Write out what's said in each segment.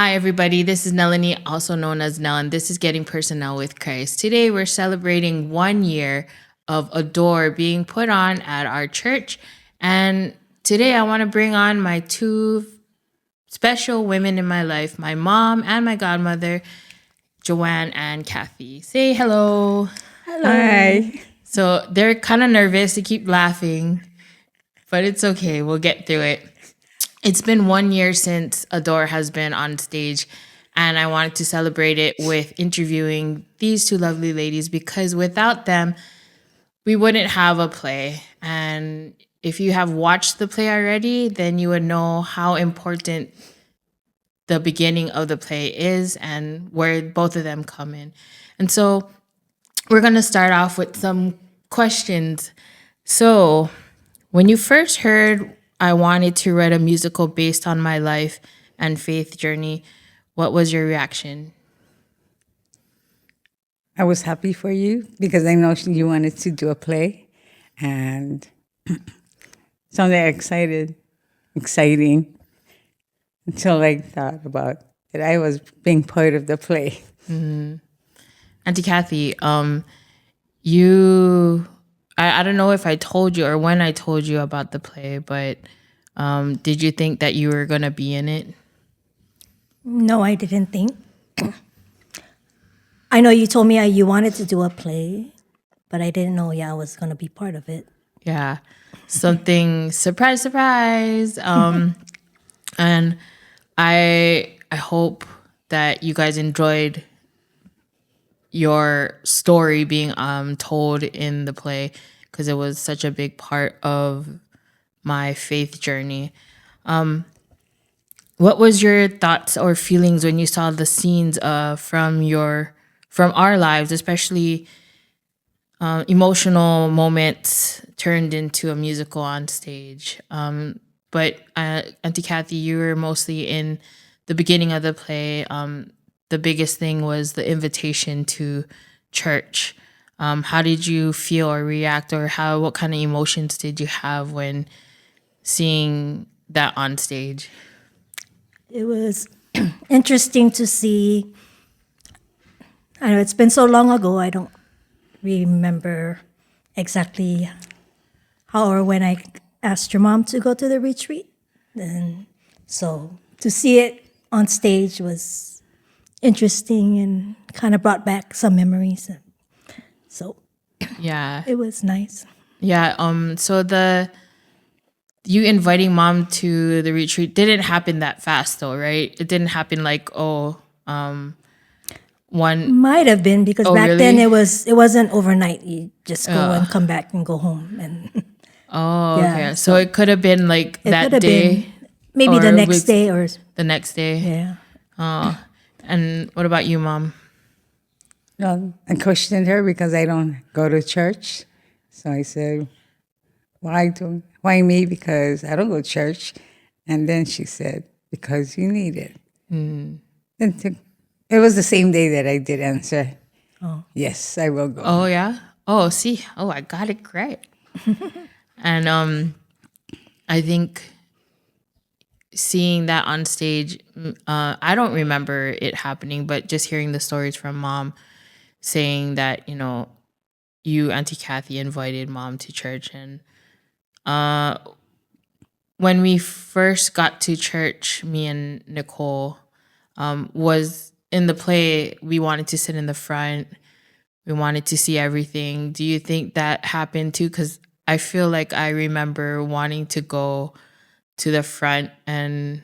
Hi, everybody. This is Nelanie, also known as Nell, and this is Getting PersoNell with Christ. Today, we're celebrating 1 year of Adore being put on at our church. And today, I want to bring on my two special women in my life, my mom and my godmother, Joanne and Kathy. Say hello. Hello. Hi. So they're kind of nervous. They keep laughing, but it's okay. We'll get through it. It's been 1 year since Adore has been on stage, and I wanted to celebrate it with interviewing these two lovely ladies because without them, we wouldn't have a play. And if you have watched the play already, then you would know how important the beginning of the play is and where both of them come in. And so we're going to start off with some questions. So, when you first heard I wanted to write a musical based on my life and faith journey, what was your reaction? I was happy for you because I know you wanted to do a play and something exciting until I thought about that I was being part of the play. Mm-hmm. Auntie Kathy, I don't know if I told you or when I told you about the play, but did you think that you were going to be in it? No, I didn't think. I know you told me you wanted to do a play, but I didn't know, I was going to be part of it. Yeah. Something, surprise, surprise. And I hope that you guys enjoyed your story being told in the play because it was such a big part of my faith journey. What was your thoughts or feelings when you saw the scenes from our lives, especially emotional moments turned into a musical on stage? But Auntie Kathy, you were mostly in the beginning of the play. The biggest thing was the invitation to church. How did you feel or react, or what kind of emotions did you have when seeing that on stage? It was interesting to see. I know it's been so long ago, I don't remember exactly how or when I asked your mom to go to the retreat. And so to see it on stage was interesting and kind of brought back some memories. So Yeah, it was nice. Yeah. So you inviting mom to the retreat didn't happen that fast, though, right? It didn't happen like one. Might have been because back really? then it wasn't overnight. You just go and come back and go home and. Okay. So it could have been like that day. Maybe the next day or the next day. Yeah. And what about you, Mom? Well, I questioned her because I don't go to church. So I said, why me? Because I don't go to church. And then she said, because you need it. Mm. It was the same day that I did answer. Oh. Yes, I will go. Oh, yeah? Oh, see. Oh, I got it great. And I think seeing that on stage, I don't remember it happening, but just hearing the stories from Mom saying that, you, Auntie Kathy, invited Mom to church. And when we first got to church, me and Nicole, was in the play, we wanted to sit in the front. We wanted to see everything. Do you think that happened too? Because I feel like I remember wanting to go to the front and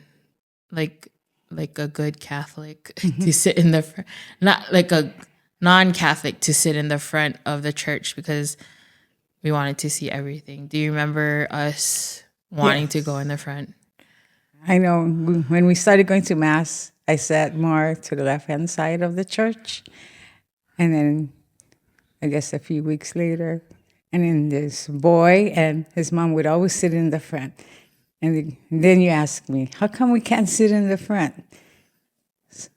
like a good Catholic to sit in the front, not like a non-Catholic to sit in the front of the church because we wanted to see everything. Do you remember us wanting to go in the front? I know when we started going to Mass, I sat more to the left-hand side of the church. And then I guess a few weeks later, and then this boy and his mom would always sit in the front. And then you ask me, how come we can't sit in the front?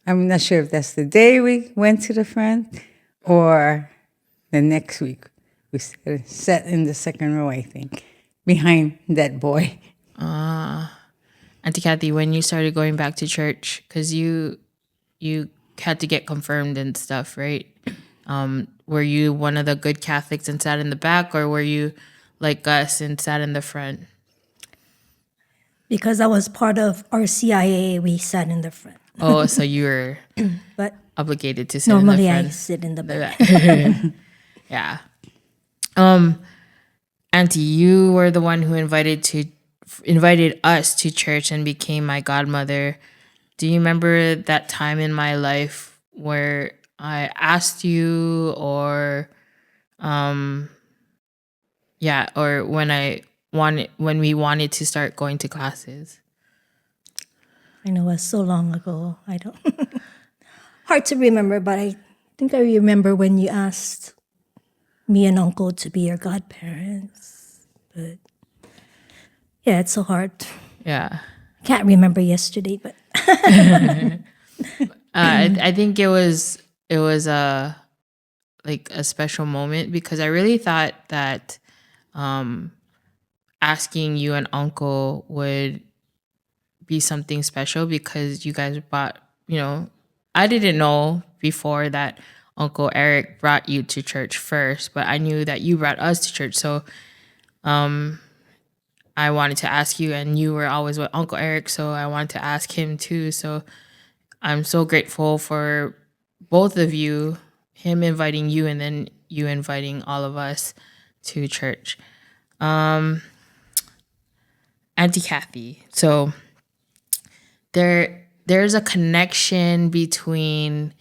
I'm not sure if that's the day we went to the front or the next week. We sat in the second row, I think, behind that boy. And Auntie Kathy, when you started going back to church, because you had to get confirmed and stuff, right? Were you one of the good Catholics and sat in the back, or were you like us and sat in the front? Because I was part of RCIA, we sat in the front. Oh, so you were But obligated to sit in the normally I front. sit in the back. Yeah. Auntie, you were the one who invited us to church and became my godmother. Do you remember that time in my life where I asked you, or or when we wanted to start going to classes? I know it was so long ago. I don't. Hard to remember, but I think I remember when you asked me and Uncle to be your godparents. But yeah, it's so hard. Yeah. Can't remember yesterday, but I think it was like a special moment, because I really thought that asking you and Uncle would be something special, because you guys brought, I didn't know before that Uncle Eric brought you to church first, but I knew that you brought us to church. So I wanted to ask you, and you were always with Uncle Eric, so I wanted to ask him too. So I'm so grateful for both of you, him inviting you and then you inviting all of us to church. Auntie Kathy, so there's a connection between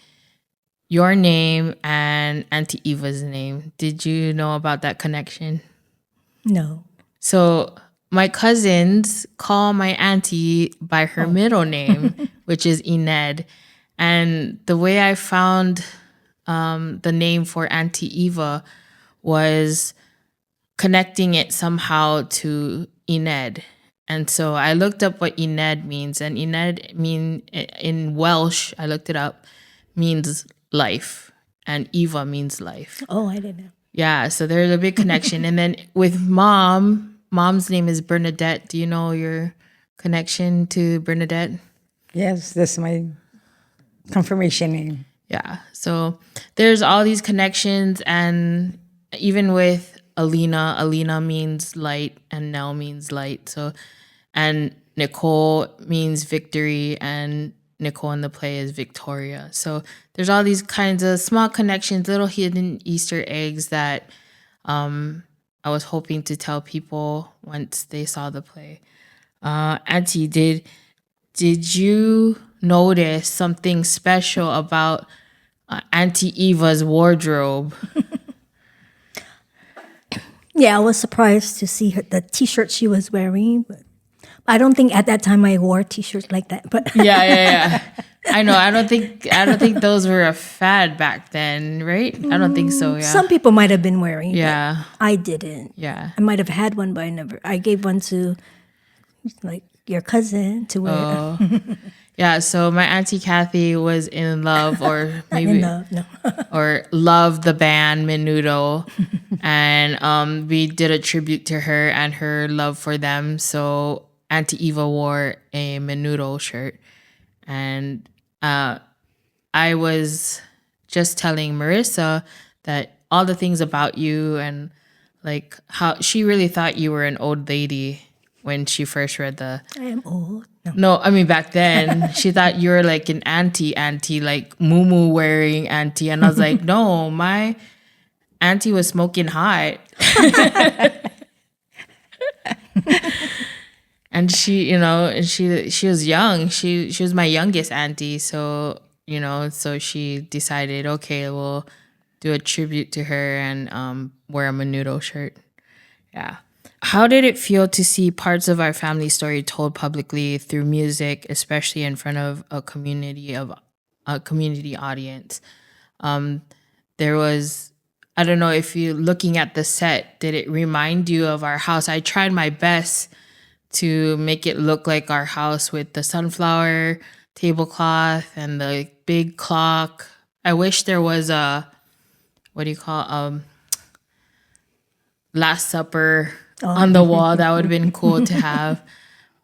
your name and Auntie Eva's name. Did you know about that connection? no. So my cousins call my auntie by her middle name, which is Ened. And the way I found the name for Auntie Eva was connecting it somehow to Ened. And so I looked up what Ened means. And Ened in Welsh, I looked it up, means life. And Eva means life. Oh, I didn't know. Yeah, so there's a big connection. And then with mom's name is Bernadette. Do you know your connection to Bernadette? Yes, that's my confirmation name. Yeah, so there's all these connections. And even with Alina means light, and Nell means light. So, and Nicole means victory, and Nicole in the play is Victoria. So there's all these kinds of small connections, little hidden Easter eggs that I was hoping to tell people once they saw the play. Auntie, did you notice something special about Auntie Eva's wardrobe? Yeah, I was surprised to see the T-shirt she was wearing, but I don't think at that time I wore T-shirts like that. But Yeah. I know. I don't think those were a fad back then, right? I don't think so. Yeah. some people might have been wearing. Yeah. But I didn't. Yeah. I might have had one, but I never. I gave one to like your cousin to wear. Oh. Yeah. So my Auntie Kathy was in love, or maybe In love, no. or loved the band Menudo, and we did a tribute to her and her love for them. So Auntie Eva wore a Menudo shirt, and I was just telling Marissa that all the things about you, and like how she really thought you were an old lady when she first read the. I am old. No. No, I mean back then she thought you were like an auntie, like muumuu wearing auntie, and I was like, no, my auntie was smoking hot. And she, she was young. She was my youngest auntie, so so she decided, okay, we'll do a tribute to her and wear a Menudo shirt. Yeah. How did it feel to see parts of our family story told publicly through music, especially in front of a community audience? There was, I don't know if you looking at the set, did it remind you of our house? I tried my best to make it look like our house with the sunflower tablecloth and the big clock. I wish there was a, what do you call Last Supper on the wall. That would have been cool to have.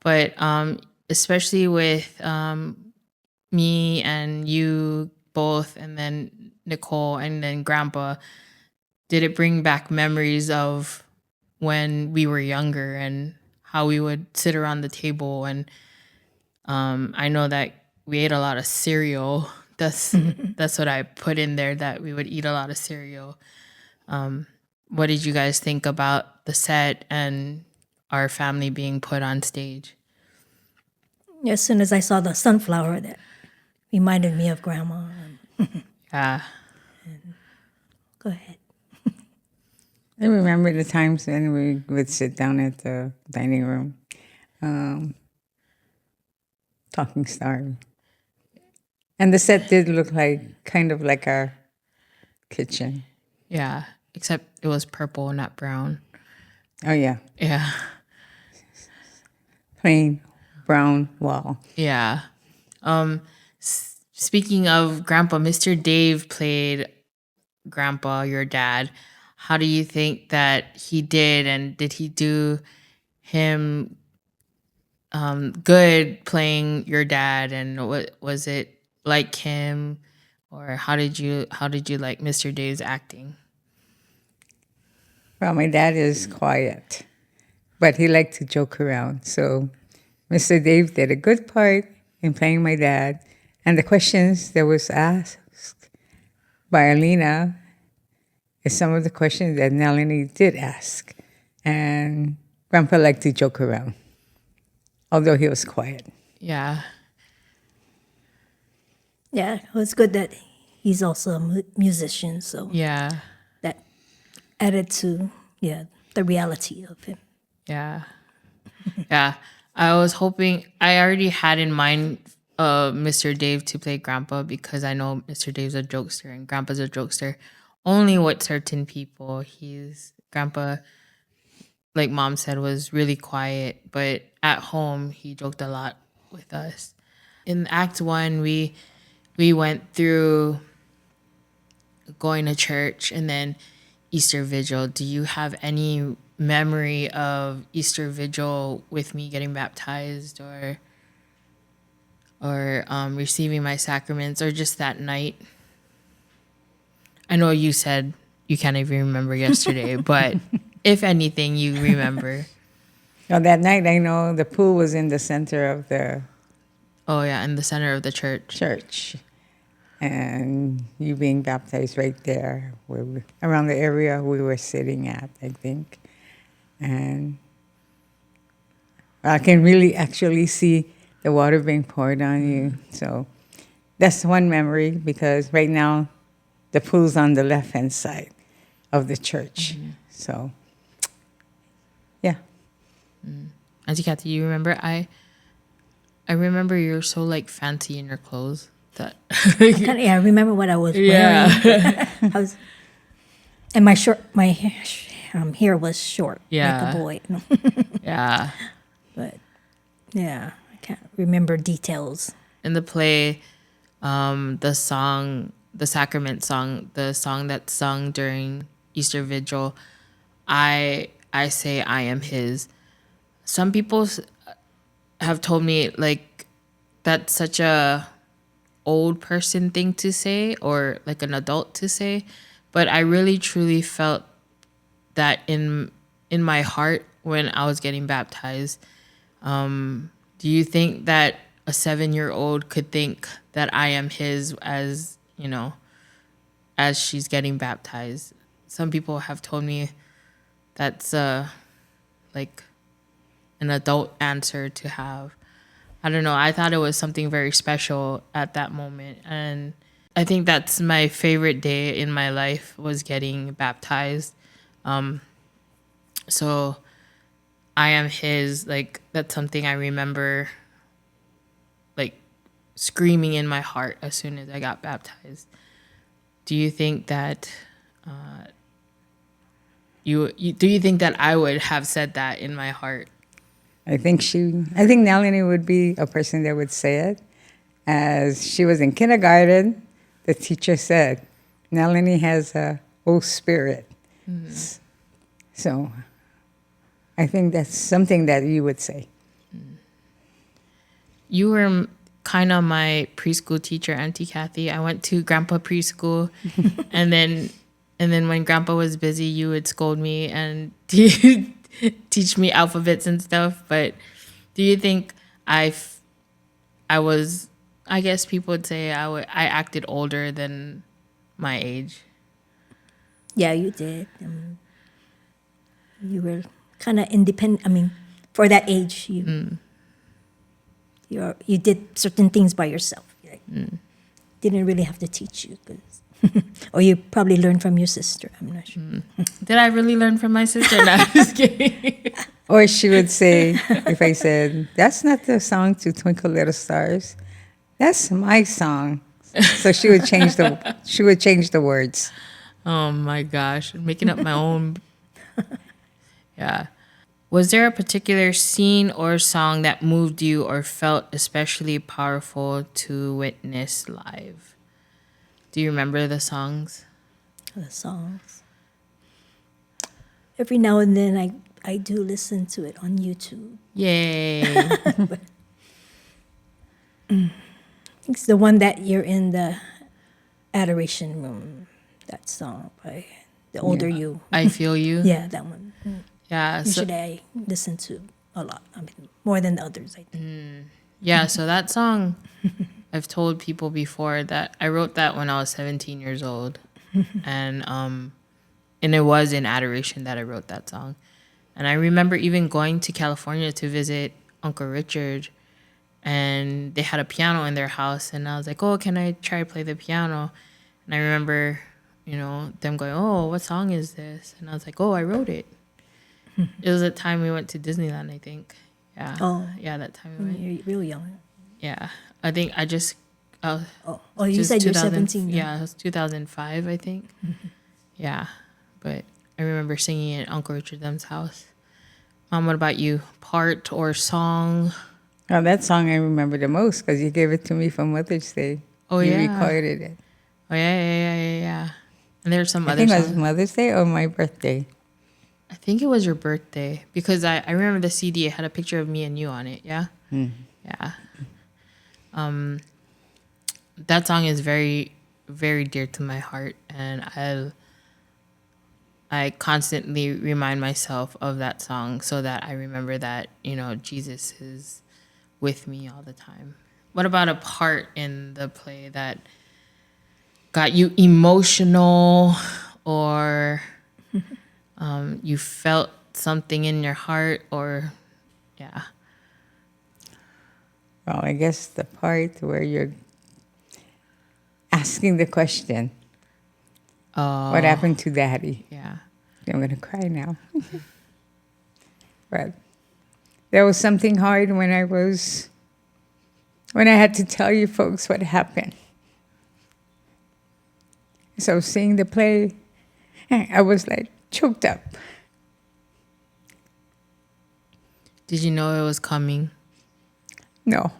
But especially with me and you both, and then Nicole, and then Grandpa, did it bring back memories of when we were younger and how we would sit around the table? And I know that we ate a lot of cereal. That's what I put in there, that we would eat a lot of cereal. What did you guys think about the set and our family being put on stage? As soon as I saw the sunflower, that reminded me of Grandma. Yeah. Go ahead. I remember the times when we would sit down at the dining room, talking story. And the set did look like kind of like our kitchen. Yeah. Except it was purple, not brown. Oh yeah, Yeah. plain brown wall. Yeah. Speaking of Grandpa, Mr. Dave played Grandpa, your dad. How do you think that he did, and did he do him good playing your dad? And what was it like him, or how did you like Mr. Dave's acting? Well, my dad is quiet, but he liked to joke around. So Mr. Dave did a good part in playing my dad. And the questions that was asked by Alina is some of the questions that Nalini did ask. And Grandpa liked to joke around, although he was quiet. Yeah. Yeah, it was good that he's also a musician, so Yeah. that added to the reality of him. Yeah. Yeah. I was hoping, I already had in mind Mr. Dave to play Grandpa, because I know Mr. Dave's a jokester and Grandpa's a jokester only with certain people. Grandpa, like Mom said, was really quiet, but at home he joked a lot with us. In Act 1, we went through going to church and then Easter Vigil. Do you have any memory of Easter Vigil with me getting baptized, or receiving my sacraments, or just that night? I know you said you can't even remember yesterday, but if anything, you remember. Now, that night, I know the pool was in the center of the Oh yeah, in the center of the church. church. And you being baptized right there, around the area we were sitting at, I think. And I can really actually see the water being poured on you. So that's one memory, because right now the pool's on the left-hand side of the church. So, yeah. Auntie Kathy, you remember? I remember you're so like fancy in your clothes that. I remember what I was wearing. Yeah. And my hair was short, Yeah. like a boy. Yeah. But yeah, I can't remember details. In the play, the song, the sacrament song, the song that's sung during Easter Vigil, I say I am his. Some people have told me like that's such a old person thing to say, or like an adult to say, but I really truly felt that in my heart when I was getting baptized. Do you think that a 7-year-old could think that I am his, as as she's getting baptized? Some people have told me that's like an adult answer to have. I don't know. I thought it was something very special at that moment. And I think that's my favorite day in my life, was getting baptized. So I am his, like, that's something I remember, like, screaming in my heart as soon as I got baptized. Do you think that do you think that I would have said that in my heart? I think Nalini would be a person that would say it. As she was in kindergarten, the teacher said, Nalini has a old spirit. Mm-hmm. So I think that's something that you would say. you were kind of my preschool teacher, Auntie Kathy. I went to Grandpa preschool, and then when Grandpa was busy, you would scold me and teach me alphabets and stuff. But do you think I was? I guess people would say I acted older than my age. Yeah, you did. You were kind of independent. I mean, for that age, you did certain things by yourself. Like, didn't really have to teach you, 'cause or you probably learned from your sister. I'm not sure. Did I really learn from my sister? No, I'm just kidding. Or she would say, if I said, "That's not the song to Twinkle Little Stars. That's my song." So she would change the words. Oh my gosh, making up my own. Yeah. Was there a particular scene or song that moved you or felt especially powerful to witness live? Do you remember the songs? The songs. Every now and then, I do listen to it on YouTube. Yay. It's the one that you're in the adoration room. That song by The Older You. I Feel You. Yeah, that one. Yeah. So, Usually I listen to a lot. I mean, more than the others, I think. yeah. So that song, I've told people before that I wrote that when I was 17 years old. And it was in adoration that I wrote that song. And I remember even going to California to visit Uncle Richard, and they had a piano in their house, and I was like, "Oh, can I try to play the piano?" And I remember, them going, "Oh, what song is this?" And I was like, "Oh, I wrote it." It was the time we went to Disneyland, I think. Yeah. Oh. Yeah, that time we went. You're real young. Yeah. I think I just... Oh, you just said you're 2000 17. Yeah, it was 2005, I think. Yeah. But I remember singing at Uncle Richard Them's house. Mom, what about you? Part or song? Oh, that song I remember the most because you gave it to me for Mother's Day. Oh, you yeah. recorded it. Oh, yeah. And there's some I other think it songs. was Mother's Day or my birthday. I think it was your birthday because I remember the CD. It had a picture of me and you on it. Yeah. Yeah. That song is very, very dear to my heart, and I constantly remind myself of that song so that I remember that Jesus is with me all the time. What about a part in the play that got you emotional, or you felt something in your heart, or yeah? Well, I guess the part where you're asking the question, what happened to Daddy? Yeah. I'm going to cry now. But there was something hard when I had to tell you folks what happened. So seeing the play, I was like choked up. Did you know it was coming? No,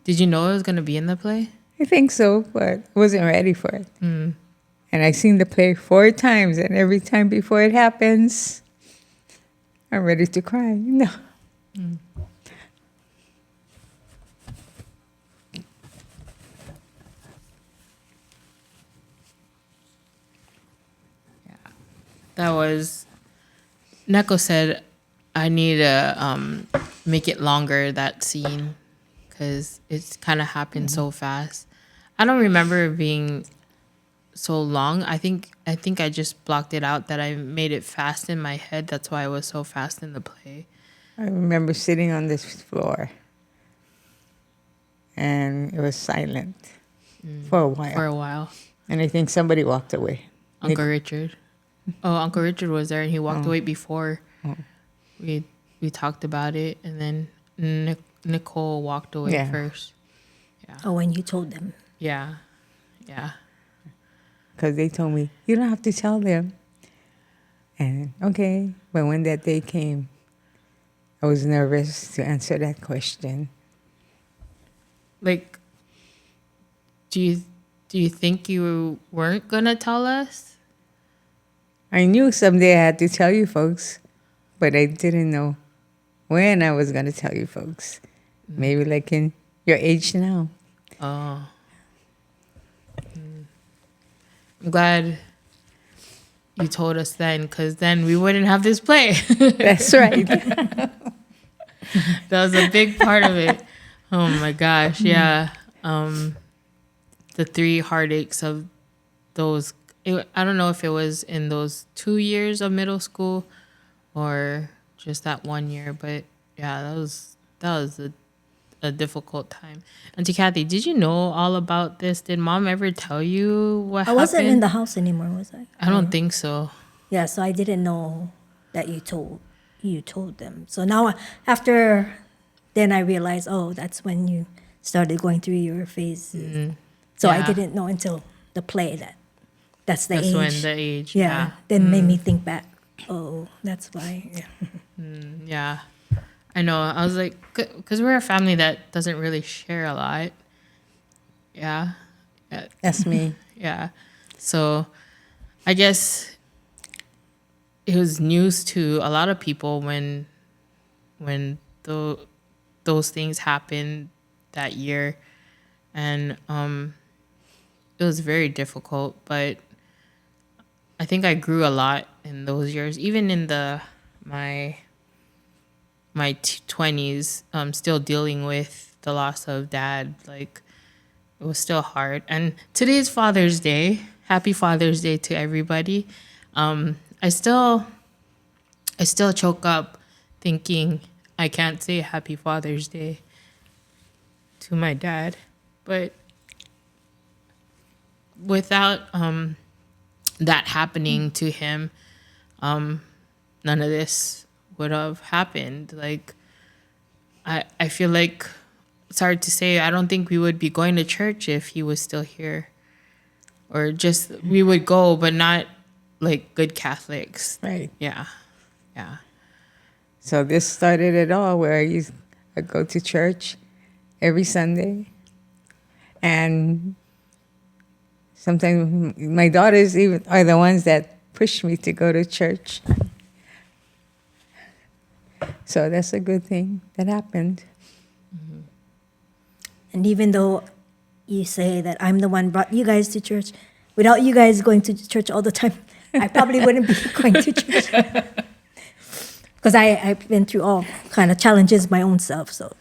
Did you know it was going to be in the play? I think so, but I wasn't ready for it. And I seen the play 4 times, and every time before it happens, I'm ready to cry. No. That was... Neko said, I need to make it longer, that scene, because it's kind of happened so fast. I don't remember it being so long. I think I just blocked it out, that I made it fast in my head. That's why it was so fast in the play. I remember sitting on this floor, and it was silent for a while. For a while. And I think somebody walked away. Uncle Richard. Oh, Uncle Richard was there, and he walked away before we talked about it, and then Nicole walked away first. Yeah. Oh, when you told them. Yeah. Because they told me, you don't have to tell them. And okay, but when that day came, I was nervous to answer that question. Like, do you think you weren't gonna tell us? I knew someday I had to tell you folks, but I didn't know when I was going to tell you folks. Maybe like in your age now. Oh. I'm glad you told us then, because then we wouldn't have this play. That's right. That was a big part of it. Oh my gosh, yeah. The three heartaches of those. I don't know if it was in those 2 years of middle school or just that 1 year, but yeah, that was a difficult time. Auntie Kathy, did you know all about this? Did Mom ever tell you what I happened? wasn't in the house anymore, was I? I don't think so. Yeah, so I didn't know that you told them. So now after then I realized, oh, that's when you started going through your phases. So I Yeah. didn't know until the play that's the That's age. when the age. yeah. Then made me think back. Oh, that's why. Yeah. Yeah. I know. I was like, because we're a family that doesn't really share a lot. Yeah. That's me. Yeah. So I guess it was news to a lot of people when those things happened that year. And it was very difficult, but I think I grew a lot in those years, even in my 20s, still dealing with the loss of dad. Like, it was still hard. And today's Father's Day. Happy Father's Day to everybody. I still choke up thinking I can't say Happy Father's Day to my dad, but without that happening to him, none of this would have happened. Like, I feel like it's hard to say. I don't think we would be going to church if he was still here, or just we would go, but not like good Catholics. Right. Yeah, yeah. So this started it all, where I go to church every Sunday, and sometimes my daughters even are the ones that push me to go to church. So that's a good thing that happened. And even though you say that I'm the one brought you guys to church, without you guys going to church all the time, I probably wouldn't be going to church. Because I've been through all kind of challenges my own self. So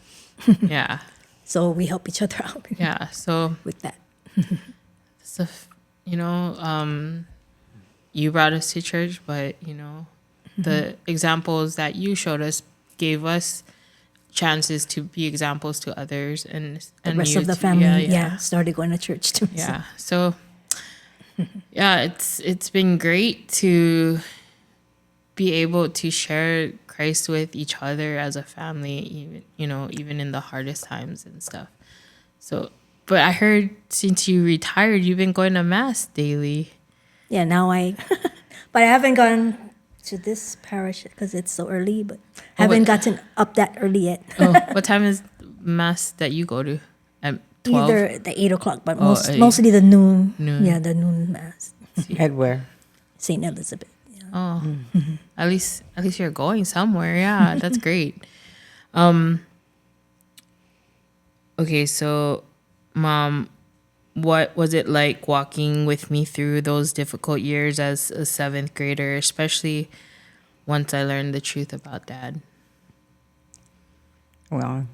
Yeah. so we help each other out Yeah. So, with that. you brought us to church, but, the examples that you showed us gave us chances to be examples to others, and The rest you of the too. family, started going to church too. Yeah. So, yeah, it's been great to be able to share Christ with each other as a family, even in the hardest times and stuff. So, but I heard since you retired, you've been going to mass daily. Yeah, now but I haven't gone to this parish because it's so early, but haven't gotten up that early yet. Oh, what time is mass that you go to? At 12? Either the 8 o'clock, but 8. mostly the noon. Noon. Yeah, the noon mass. At where? St. Elizabeth. Yeah. Oh, at least you're going somewhere. Yeah, that's great. Okay, so, Mom, what was it like walking with me through those difficult years as a 7th grader, especially once I learned the truth about Dad? Well,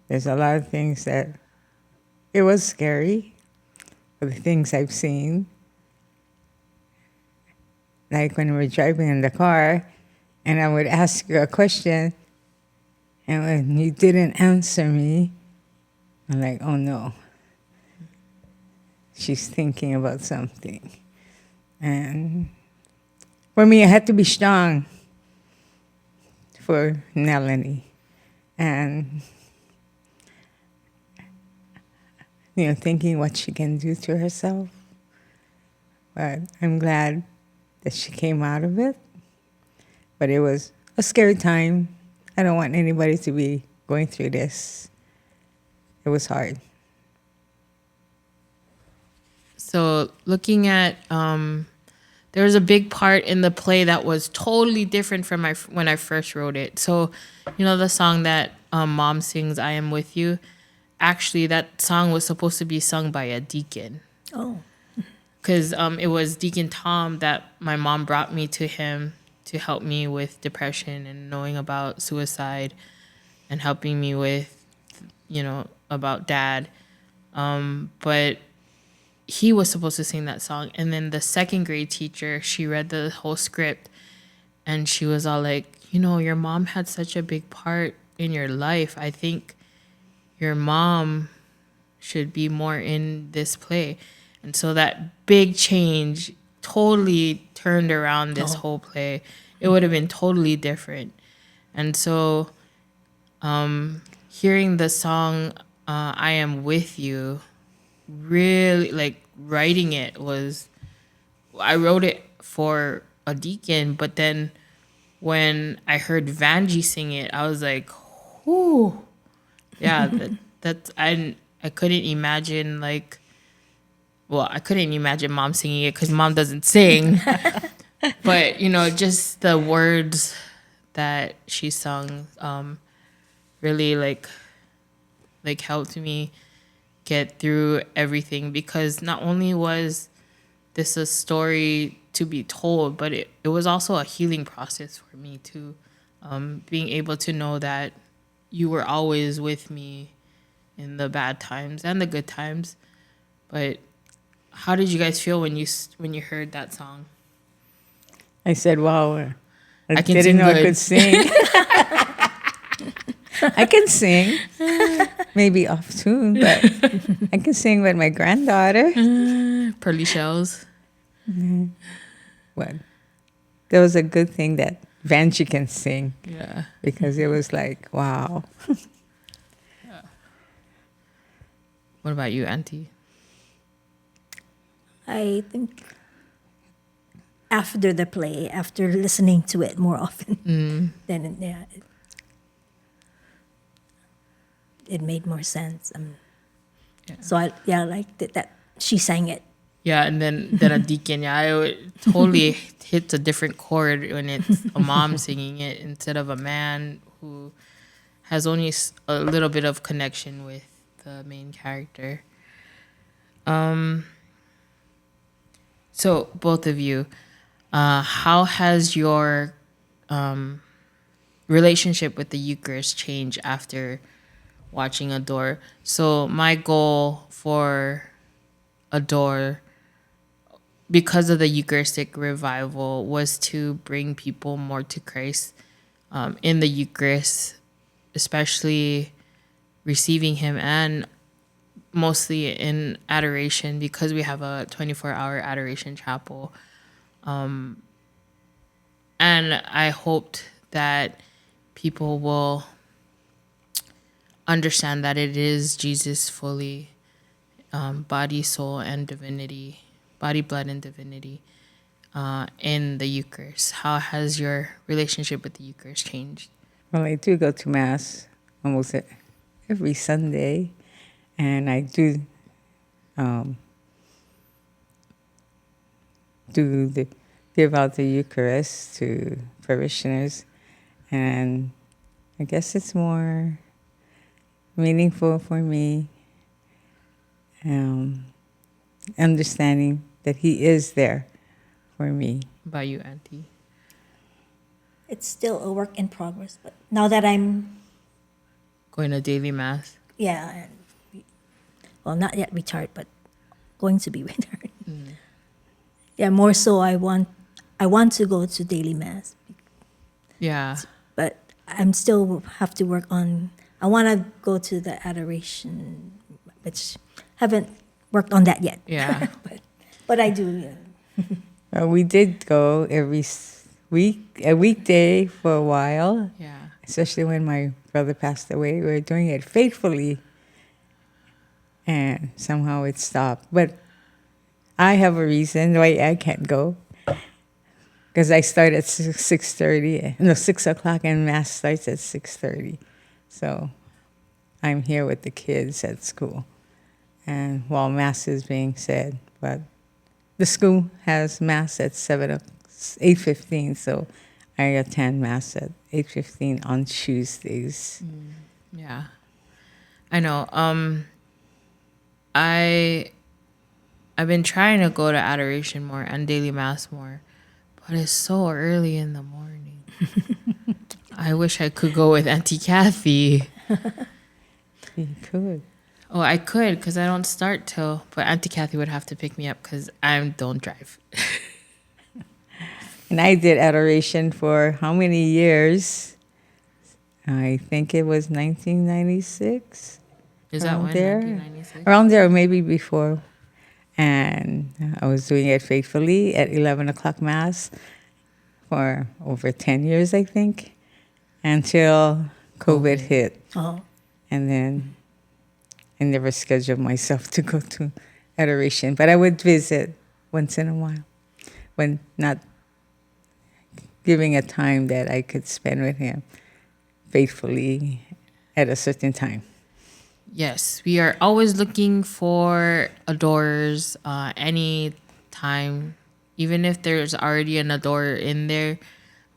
there's a lot of things that it was scary, for the things I've seen. Like when we were driving in the car, and I would ask you a question, and when you didn't answer me, I'm like, oh no, she's thinking about something. And for me, I had to be strong for Melanie. And, thinking what she can do to herself. But I'm glad that she came out of it. But it was a scary time. I don't want anybody to be going through this. It was hard. So looking at, there was a big part in the play that was totally different from when I first wrote it. So, the song that Mom sings, "I Am With You," actually that song was supposed to be sung by a deacon. Oh, Because it was Deacon Tom that my mom brought me to him to help me with depression and knowing about suicide and helping me with, about dad. But he was supposed to sing that song. And then the second grade teacher, she read the whole script and she was all like, your mom had such a big part in your life. I think your mom should be more in this play. And so that big change totally turned around this whole play. It would have been totally different. And so hearing the song, I Am With You, really, like, writing it was, I wrote it for a deacon, but then when I heard Vanjie sing it, I was like, whoo. Yeah, I couldn't imagine, like, well, I couldn't imagine mom singing it because mom doesn't sing. But, just the words that she sung really, like helped me get through everything, because not only was this a story to be told, but it was also a healing process for me too. Being able to know that you were always with me in the bad times and the good times. But how did you guys feel when you heard that song? I said, wow, I can didn't sing know good. I could sing. I can sing, maybe off tune, but I can sing with my granddaughter. Pearly Shells. But there was a good thing that Vanjie can sing, Yeah. because it was like, wow. What about you, Auntie? I think after the play, after listening to it more often, then it made more sense. So I liked it that she sang it. Yeah, and then a deacon. Yeah, it totally hits a different chord when it's a mom singing it instead of a man who has only a little bit of connection with the main character. So both of you, how has your relationship with the Eucharist changed after watching Adore? So my goal for Adore, because of the Eucharistic Revival, was to bring people more to Christ in the Eucharist, especially receiving Him, and mostly in adoration, because we have a 24-hour adoration chapel. And I hoped that people will understand that it is Jesus fully, body, soul, and divinity, body, blood, and divinity in the Eucharist. How has your relationship with the Eucharist changed? Well, I do go to Mass almost every Sunday, and I do give out the Eucharist to parishioners, and I guess it's more meaningful for me, understanding that He is there for me. By you, Auntie? It's still a work in progress, but now that I'm Going to daily Mass? and well, not yet retired, but going to be retired. Yeah, more so I want to go to daily Mass, Yeah. but I'm still have to work on. I want to go to the adoration, which haven't worked on that yet. Yeah. but I do. Yeah. We did go every a weekday for a while, Yeah. especially when my brother passed away. We were doing it faithfully, and somehow it stopped. But I have a reason why I can't go, because I start at 6:30. No, 6:00, and Mass starts at 6:30. So I'm here with the kids at school, and while Mass is being said, but the school has Mass at 8:15. So I attend Mass at 8:15 on Tuesdays. Yeah. I know. I I've been trying to go to adoration more and daily mass more, but it's so early in the morning. I wish I could go with Auntie Kathy. You could. Oh, I could because I don't start till, but Auntie Kathy would have to pick me up because I don't drive. And I did adoration for how many years? I think it was 1996. Is that Around when? there? 1996? Around there, maybe before. And I was doing it faithfully at 11 o'clock Mass for over 10 years, I think, until COVID hit. Oh, And then I never scheduled myself to go to adoration. But I would visit once in a while when not giving a time that I could spend with him faithfully at a certain time. Yes, we are always looking for adorers any time. Even if there's already an adorer in there,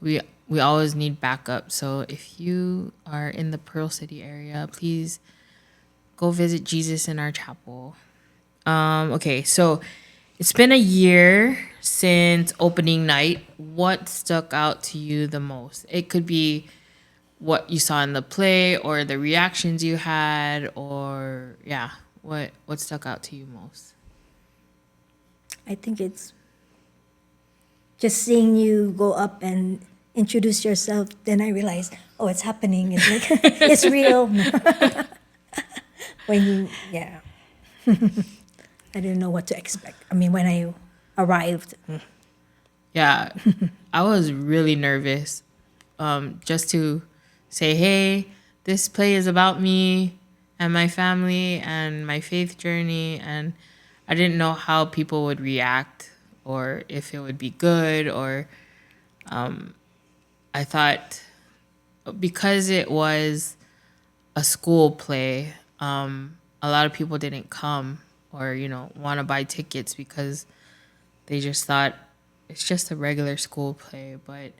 we always need backup. So if you are in the Pearl City area, please go visit Jesus in our chapel. Okay, so it's been a year since opening night. What stuck out to you the most? It could be what you saw in the play or the reactions you had, or yeah, what stuck out to you most? I think it's just seeing you go up and introduce yourself. Then I realized, oh, it's happening. It's like it's real. When you, yeah, I didn't know what to expect. I mean, when I arrived, Yeah, I was really nervous just to say, hey, this play is about me and my family and my faith journey. And I didn't know how people would react or if it would be good. Or I thought because it was a school play, a lot of people didn't come or, want to buy tickets because they just thought it's just a regular school play. But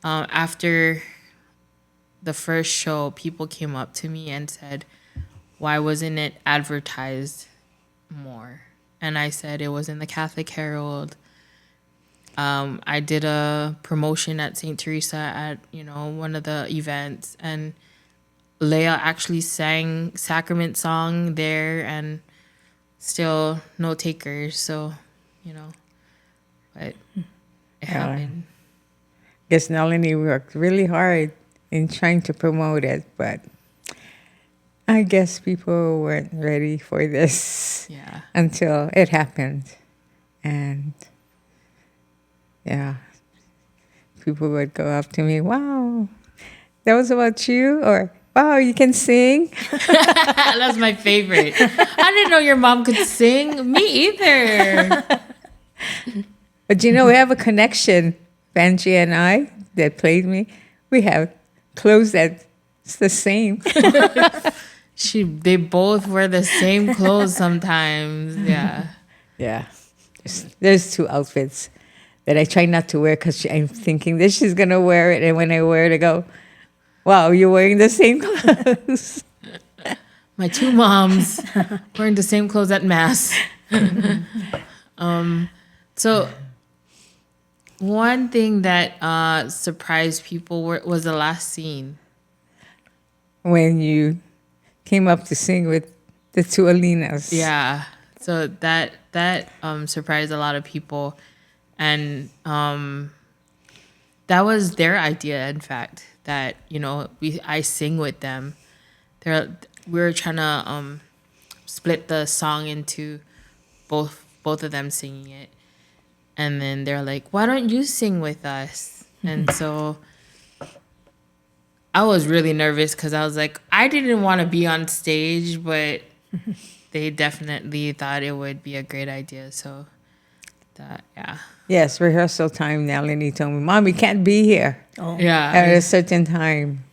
after the first show, people came up to me and said, why wasn't it advertised more? And I said it was in the Catholic Herald. I did a promotion at St. Teresa at, one of the events, and Leah actually sang Sacrament song there, and still no takers. So, but it happened. Guess Nalini worked really hard in trying to promote it, but I guess people weren't ready for this Yeah. until it happened. And yeah, people would go up to me, wow, that was about you? Or, wow, you can sing? That's my favorite. I didn't know your mom could sing. Me either. But we have a connection, Benji and I, that played me. We have clothes that's the same. They both wear the same clothes sometimes. Yeah. Yeah. There's two outfits that I try not to wear because I'm thinking that she's going to wear it. And when I wear it, I go, wow, you're wearing the same clothes. My two moms wearing the same clothes at Mass. So one thing that surprised people was the last scene. When you came up to sing with the two Alinas. Yeah. So that surprised a lot of people. And that was their idea, in fact, that, I sing with them. We were trying to split the song into both of them singing it. And then they're like, why don't you sing with us? And so I was really nervous because I was like, I didn't want to be on stage, but they definitely thought it would be a great idea. So that, yeah. Yes, rehearsal time, Nalini told me, Mom, you can't be here oh, Yeah. at a certain time.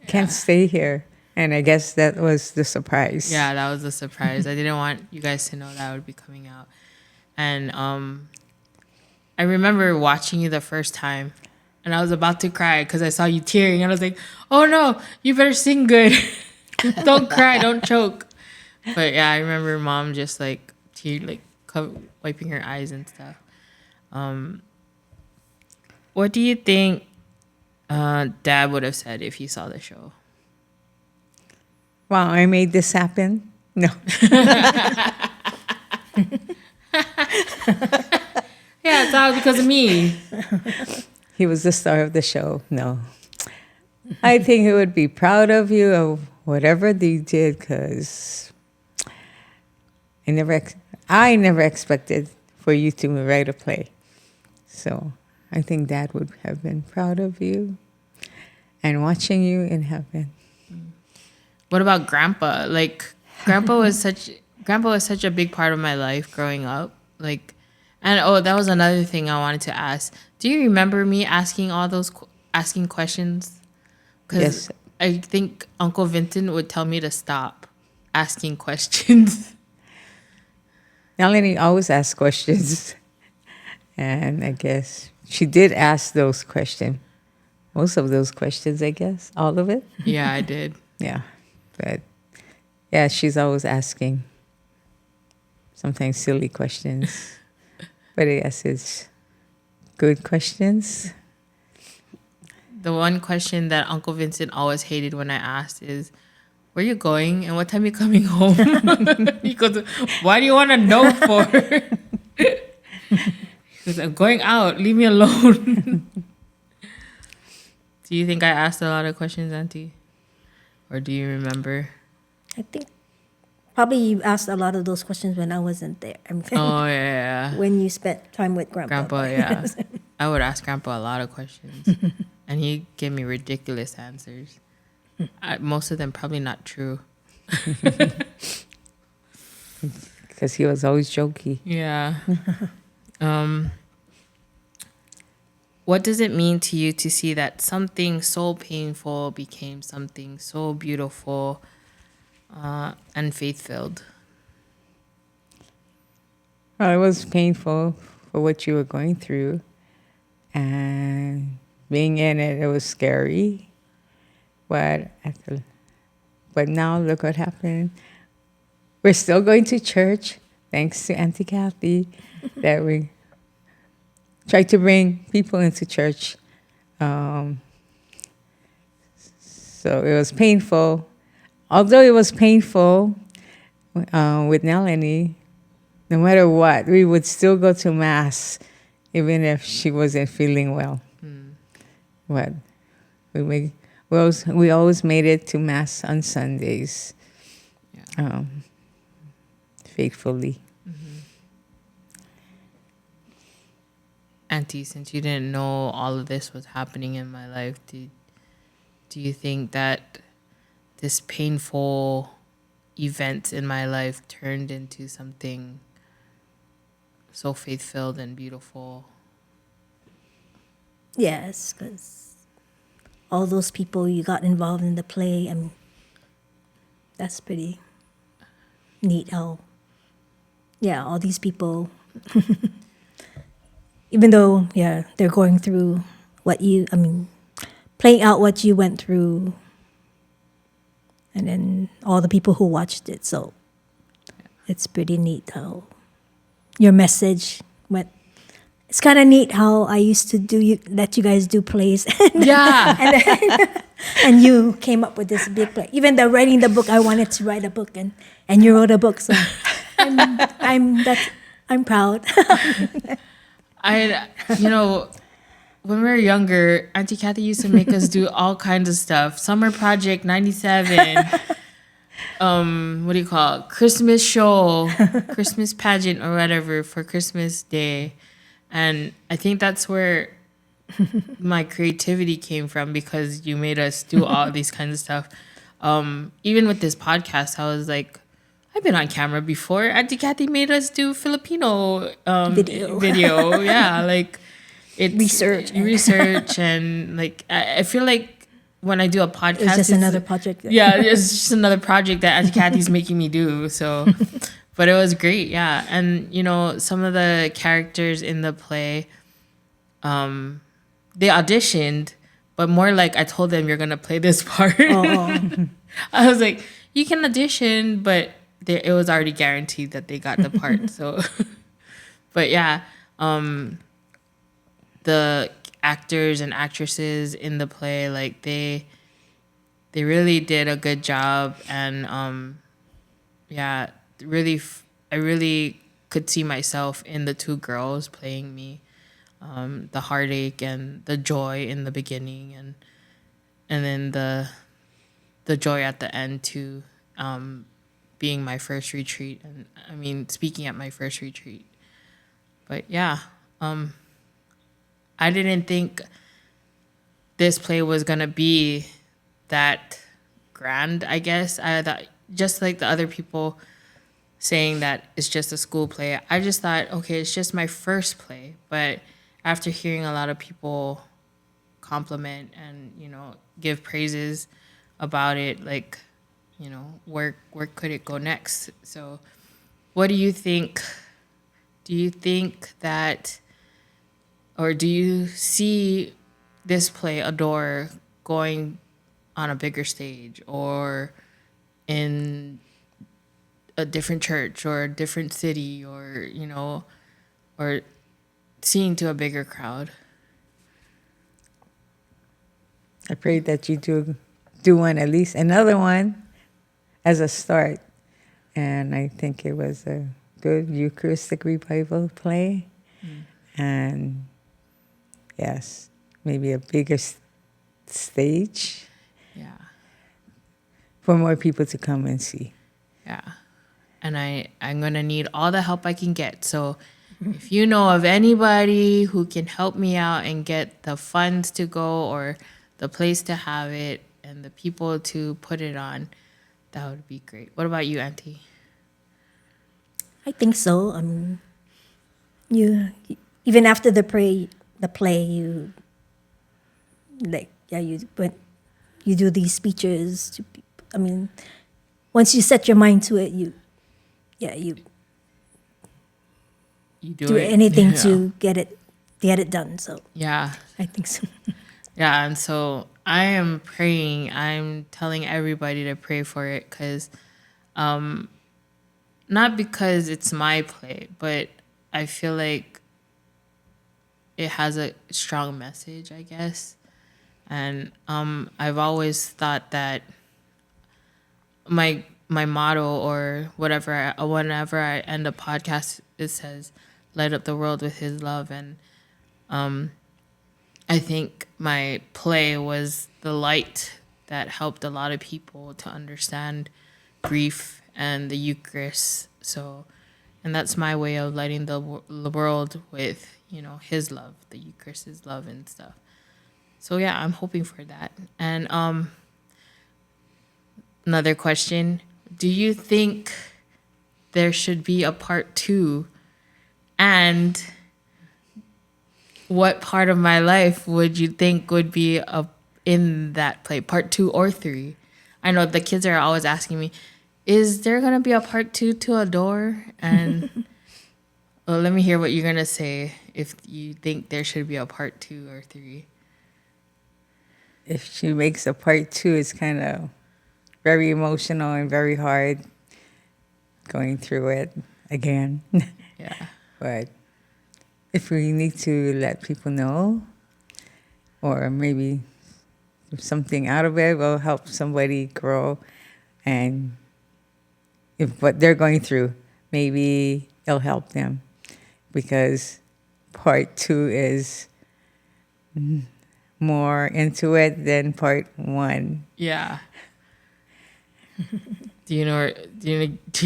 Can't stay here. And I guess that was the surprise. Yeah, that was a surprise. I didn't want you guys to know that I would be coming out. And I remember watching you the first time, and I was about to cry because I saw you tearing, and I was like, oh no, you better sing good. Don't cry, don't choke. But yeah, I remember mom just like wiping her eyes and stuff. What do you think Dad would have said if he saw the show? Wow, I made this happen. No. Yeah, it's all because of me. He was the star of the show. No. I think he would be proud of you of whatever they did, because I never expected for you to write a play. So I think Dad would have been proud of you and watching you in heaven. What about Grandpa? Like, Grandpa was such a big part of my life growing up. Like, and that was another thing I wanted to ask. Do you remember me asking asking questions? Because Yes. I think Uncle Vincent would tell me to stop asking questions. Melanie always asks questions. And I guess she did ask those questions. Most of those questions, I guess. All of it. Yeah, I did. Yeah. But yeah, she's always asking sometimes silly questions. But I guess it's good questions. The one question that Uncle Vincent always hated when I asked is, where you going and what time you coming home? He goes, why do you want to know for? He goes, I'm going out. Leave me alone. Do you think I asked a lot of questions, Auntie? Or do you remember? I think probably you asked a lot of those questions when I wasn't there. I mean, Oh, yeah. when you spent time with Grandpa. Grandpa, yeah. I would ask Grandpa a lot of questions. And he gave me ridiculous answers. Most of them probably not true. Because he was always jokey. Yeah. What does it mean to you to see that something so painful became something so beautiful and faith-filled? Well, it was painful for what you were going through. And being in it, it was scary. But now look what happened. We're still going to church, thanks to Auntie Kathy, that we tried to bring people into church. So it was painful. Although it was painful with Melanie, no matter what, we would still go to Mass, even if she wasn't feeling well. But we always made it to Mass on Sundays, faithfully. Auntie, since you didn't know all of this was happening in my life, do you think that this painful event in my life turned into something so faith-filled and beautiful? Yes, because all those people you got involved in the play, I mean, that's pretty neat how, yeah, all these people, even though, yeah, they're going through playing out what you went through, and then all the people who watched it. So it's pretty neat how your message went. It's kind of neat how I used to let you guys do plays. Yeah. And you came up with this big play. Even though writing the book, I wanted to write a book, and you wrote a book. So I'm proud. When we were younger, Auntie Kathy used to make us do all kinds of stuff. Summer Project 97. What do you call it? Christmas show, Christmas pageant or whatever for Christmas Day. And I think that's where my creativity came from, because you made us do all these kinds of stuff. Even with this podcast, I was like, I've been on camera before. Auntie Kathy made us do Filipino video. Yeah, like research and like I feel like when I do a podcast, It's just another project. Yeah, it's just another project that Auntie Kathy's making me do. So, but it was great, yeah. And some of the characters in the play, they auditioned, but more like I told them, you're gonna play this part. I was like, you can audition, but it was already guaranteed that they got the part. So, but yeah, the actors and actresses in the play, like they really did a good job, and yeah, really, I really could see myself in the two girls playing me, the heartache and the joy in the beginning, and then the joy at the end too, being my first retreat, and I mean speaking at my first retreat. But yeah, I didn't think this play was gonna be that grand, I guess. I thought, just like the other people saying that it's just a school play, I just thought, okay, it's just my first play. But after hearing a lot of people compliment and, give praises about it, like, where could it go next? So what do you think? Do you think that, or do you see this play, Adore, going on a bigger stage, or in a different church or a different city, or or seeing to a bigger crowd? I pray that you do one, at least another one, as a start. And I think it was a good Eucharistic Revival play. And yes, maybe a bigger stage Yeah. for more people to come and see. Yeah. And I'm going to need all the help I can get. So if you know of anybody who can help me out and get the funds to go, or the place to have it, and the people to put it on, that would be great. What about you, Auntie? I think so. You even after the play, you you do these speeches to people. I mean, once you set your mind to it, you You do it? anything Yeah. to get it done. So Yeah. I think so. Yeah, and so I am praying. I'm telling everybody to pray for it, because not because it's my play, but I feel like it has a strong message, I guess. And I've always thought that my motto, or whatever, whenever I end a podcast, it says, "Light up the world with His love." And I think my play was the light that helped a lot of people to understand grief and the Eucharist. So, and that's my way of lighting the world with, His love, the Eucharist's love and stuff. So yeah, I'm hoping for that. And another question: do you think there should be a part 2? And what part of my life would you think would be in that play, part 2 or 3? I know the kids are always asking me, is there going to be a part 2 to Adore? And well, let me hear what you're going to say, if you think there should be a part 2 or 3. If she makes a part 2, it's kind of very emotional and very hard going through it again. Yeah. But if we need to let people know, or maybe something out of it will help somebody grow, and if what they're going through, maybe it'll help them, because part 2 is more into it than part 1. Yeah. Do you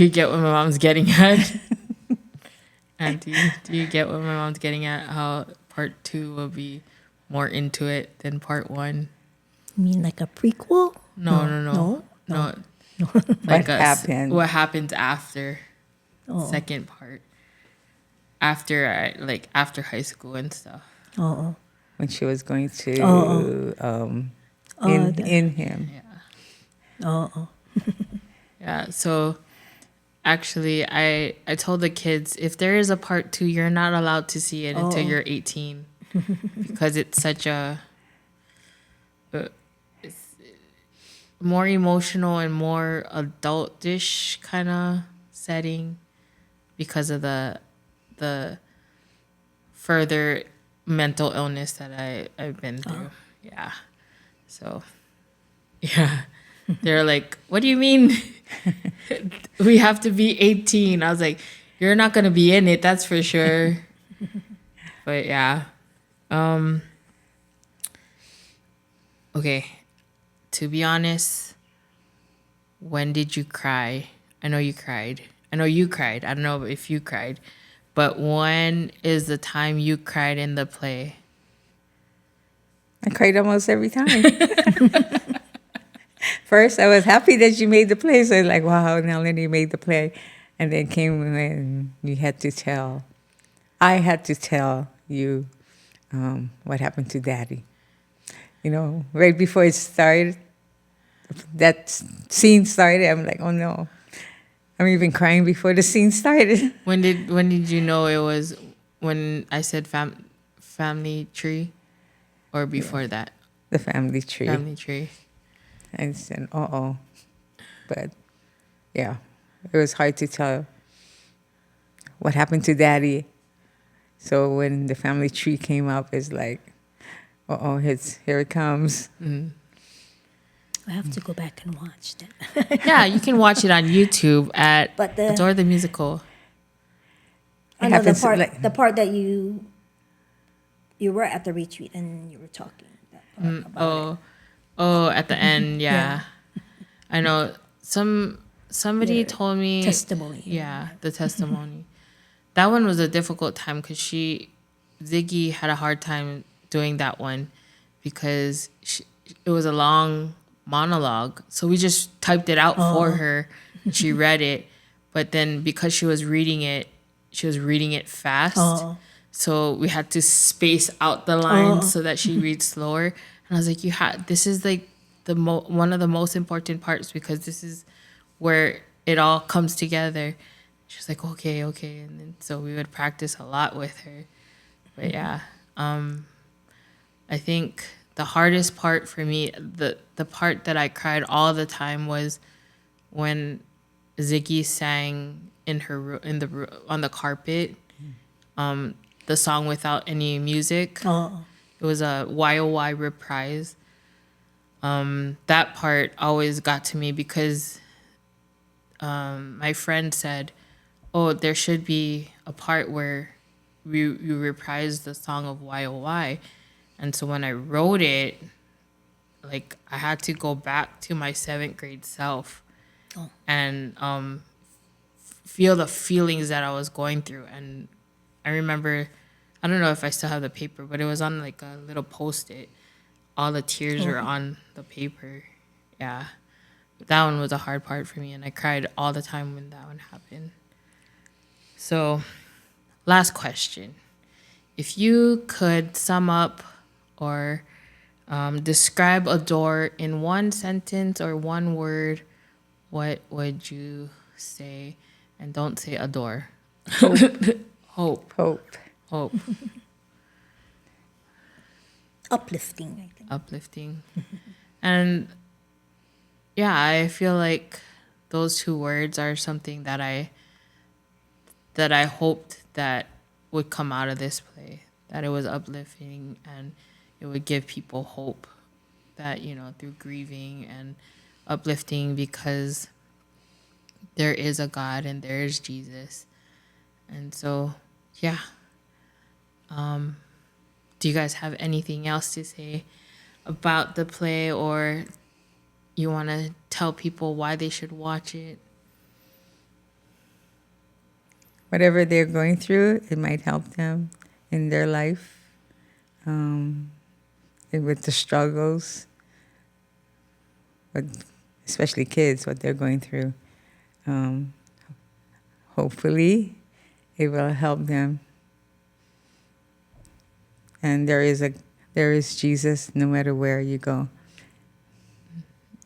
get what my mom's getting at? Auntie, do you get what my mom's getting at? How part 2 will be more into it than part 1? You mean like a prequel? No. What happened? What happens after Oh. second part? After after high school and stuff. Oh. When she was going to the- in him. Yeah. Oh. Yeah. So actually, I told the kids, if there is a part 2, you're not allowed to see it until you're 18, because it's such a more emotional and more adultish kind of setting because of the further mental illness that I've been through. Yeah. So, yeah. They're like, what do you mean? We have to be 18. I was like, you're not going to be in it, that's for sure. But yeah. Okay. To be honest, when did you cry? I know you cried. I know you cried. I don't know if you cried. But when is the time you cried in the play? I cried almost every time. First, I was happy that you made the play. So I was like, wow, Melanie made the play. And then came when you had to tell. I had to tell you what happened to Daddy. You know, right before it started, that scene started, I'm like, oh no. I'm even crying before the scene started. When did you know it was when I said family tree, or before that? The family tree. Family tree. I said, uh-oh. But, yeah, it was hard to tell what happened to Daddy. So when the family tree came up, it's like, uh-oh, here it comes. I have to go back and watch that. Yeah, you can watch it on YouTube at But the- Adore the Musical. I It know happens the part that you were at the retreat and you were talking about it. Oh, at the end, yeah. I know somebody Your told me testimony. Yeah, the testimony. That one was a difficult time because Ziggy had a hard time doing that one because it was a long monologue. So we just typed it out for her and she read it. But then because she was reading it fast. So we had to space out the lines so that she reads slower. And I was like, this is like one of the most important parts because this is where it all comes together. She was like, okay. And then, so we would practice a lot with her. But yeah, I think the hardest part for me, the part that I cried all the time was when Ziggy sang on the carpet, the song without any music. It was a YOY reprise. That part always got to me because my friend said, oh, there should be a part where you reprise the song of YOY. And so when I wrote it, like I had to go back to my 7th grade self and feel the feelings that I was going through. And I remember, I don't know if I still have the paper, but it was on like a little Post-it. All the tears were on the paper. Yeah. But that one was a hard part for me, and I cried all the time when that one happened. So, last question. If you could sum up or describe Adore in one sentence or one word, what would you say? And don't say adore. Hope. Hope. Uplifting, I think. Uplifting. And yeah, I feel like those 2 words are something that I hoped that would come out of this play, that it was uplifting and it would give people hope that, through grieving and uplifting, because there is a God and there is Jesus. And so, yeah. Do you guys have anything else to say about the play, or you want to tell people why they should watch it? Whatever they're going through, it might help them in their life, and with the struggles, but especially kids, what they're going through. Hopefully, it will help them. And there is Jesus no matter where you go.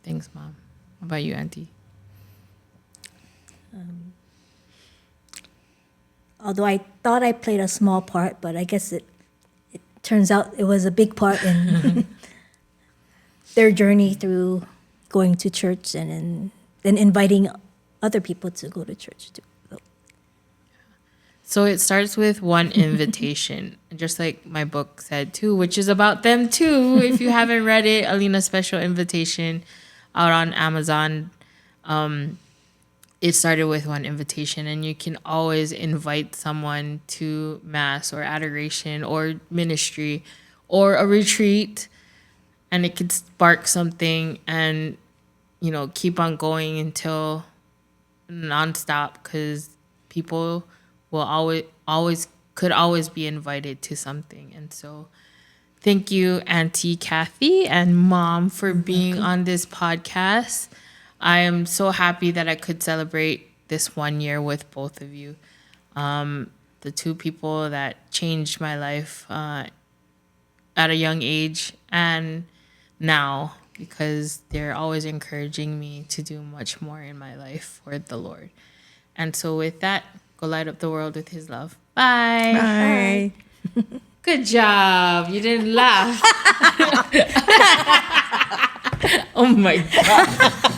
Thanks, Mom. What about you, Auntie? Although I thought I played a small part, but I guess it turns out it was a big part in their journey through going to church and inviting other people to go to church too. So it starts with one invitation, just like my book said too, which is about them too. If you haven't read it, Alina's Special Invitation, out on Amazon. It started with one invitation, and you can always invite someone to mass or adoration or ministry or a retreat, and it could spark something and, you know, keep on going until nonstop, because people will could always be invited to something. And so thank you, Auntie Kathy and Mom, for being on this podcast. I am so happy that I could celebrate this 1 year with both of you. The two people that changed my life at a young age and now, because they're always encouraging me to do much more in my life for the Lord. And so with that, go light up the world with his love. Bye. Bye. Good job. You didn't laugh. Oh my God.